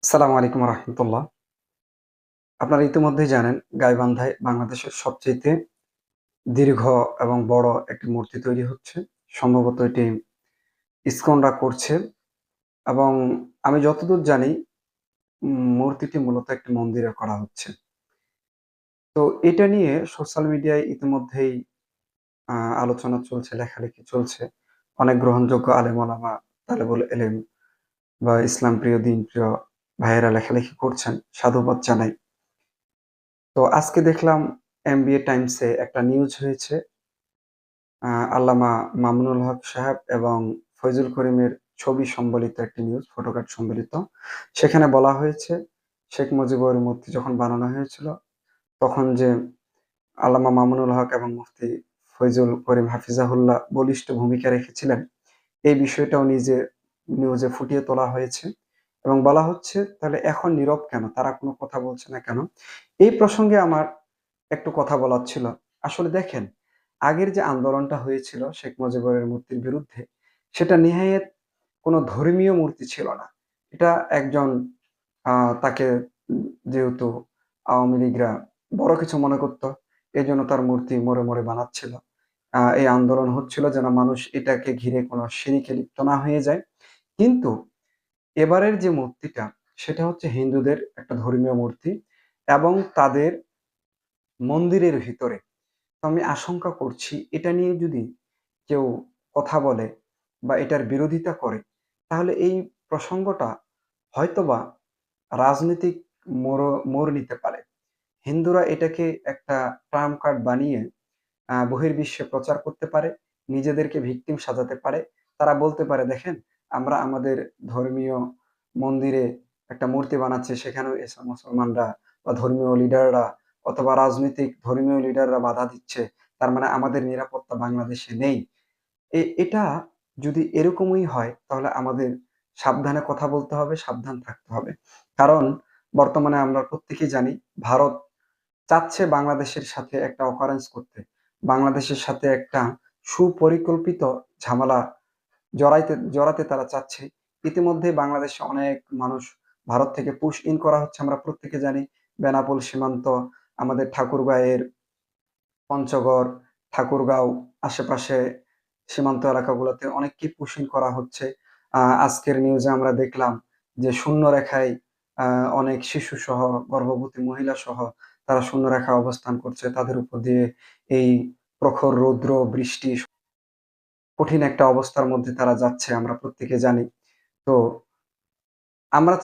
আসসালামু আলাইকুম রহমতুল্লাহ। আপনারা ইতিমধ্যেই জানেন গাইবান্ধায় বাংলাদেশের সবচেয়ে দীর্ঘ এবং বড় একটি মূর্তি তৈরি হচ্ছে। সম্ভবত এটি ইসকনরা করছে এবং আমি যতদূর জানি মূর্তিটি মূলত একটি মন্দিরে করা হচ্ছে। তো এটা নিয়ে সোশ্যাল মিডিয়ায় ইতিমধ্যেই আলোচনা চলছে, লেখালেখি চলছে। অনেক গ্রহণযোগ্য আলেম ওলামা, তালেবুল এলেম বা ইসলাম প্রিয়, দিন প্রিয় ভাইয়েরা লেখালেখি করছেন। সাধুবাদ জানাই। তো আজকে দেখলাম এমবিএ টাইমসে একটা নিউজ হয়েছে। আল্লামা মামুনুল হক সাহেব এবং ফয়জুল করিমের ছবি সম্বলিত একটি নিউজ, ফটোকার্ড সম্বলিত। সেখানে বলা হয়েছে শেখ মুজিবের মূর্তি যখন বানানো হয়েছিল তখন যে আল্লামা মামুনুল হক এবং মুফতি ফয়জুল করিম হাফিজাহুল্লাহ বলিষ্ঠ ভূমিকা রেখেছিলেন, এই বিষয়টাও নিউজে ফুটিয়ে তোলা হয়েছে এবং বলা হচ্ছে তাহলে এখন নীরব কেন, তারা কোনো কথা বলছে না কেন? এই প্রসঙ্গে আমার একটু কথা বলার ছিল। আসলে দেখেন, আগের যে আন্দোলনটা হয়েছিল শেখ মুজিবের মূর্তির বিরুদ্ধে, সেটা নেহায়েত কোনো ধর্মীয় মূর্তি ছিল না। এটা একজন তাকে যেহেতু আওয়ামী লীগরা বড় কিছু মনে করত, এজন্য তার মূর্তি মোড়ে বানাচ্ছিল। এই আন্দোলন হচ্ছিল যেন মানুষ এটাকে ঘিরে কোনো শিরকে লিপ্ত না হয়ে যায়। কিন্তু এবারের যে মূর্তিটা, সেটা হচ্ছে হিন্দুদের একটা ধর্মীয় মূর্তি এবং তাদের মন্দিরের ভিতরে। তো আমি আশঙ্কা করছি এটা নিয়ে যদি কেউ কথা বলে বা এটার বিরোধিতা করে, তাহলে এই প্রসঙ্গটা হয়তোবা রাজনৈতিক মোড় নিতে পারে। হিন্দুরা এটাকে একটা ট্রাম্প কার্ড বানিয়ে বহির্বিশ্বে প্রচার করতে পারে, নিজেদেরকে ভিকটিম সাজাতে পারে। তারা বলতে পারে, দেখেন আমরা আমাদের ধর্মীয় মন্দিরে একটা মূর্তি বানাচ্ছি, সেখানেও এসব মুসলমানরা বা ধর্মীয় লিডাররা অথবা রাজনৈতিক ধর্মীয় লিডাররা বাধা দিচ্ছে। তার মানে আমাদের নিরাপত্তা বাংলাদেশে নেই। এটা যদি এরকমই হয় তাহলে আমাদের সাবধানে কথা বলতে হবে, সাবধান থাকতে হবে। কারণ বর্তমানে আমরা প্রত্যেকেই জানি ভারত চাচ্ছে বাংলাদেশের সাথে একটা অকারেন্স করতে। বাংলাদেশের সাথে একটা সুপরিকল্পিত ঝামেলা জড়াতে তারা চাচ্ছে। ইতিমধ্যে বাংলাদেশে অনেক মানুষ ভারত থেকে পুশ ইন করা হচ্ছে, আমরা প্রত্যেকে জানি। বেনাপোল সীমান্ত, আমাদের ঠাকুরগাঁয়ের পঞ্চগড়, ঠাকুরগাঁও আশেপাশে সীমান্ত এলাকাগুলোতে অনেককেই পুশ ইন করা হচ্ছে। আজকের নিউজে আমরা দেখলাম যে শূন্য রেখায় অনেক শিশুসহ, গর্ভবতী মহিলাসহ তারা শূন্য রেখায় অবস্থান করছে। তাদের উপর দিয়ে এই প্রখর রৌদ্র, বৃষ্টি, কঠিন একটা অবস্থার মধ্যে তারা যাচ্ছে, আমরা প্রত্যেকে জানি। তো আমরা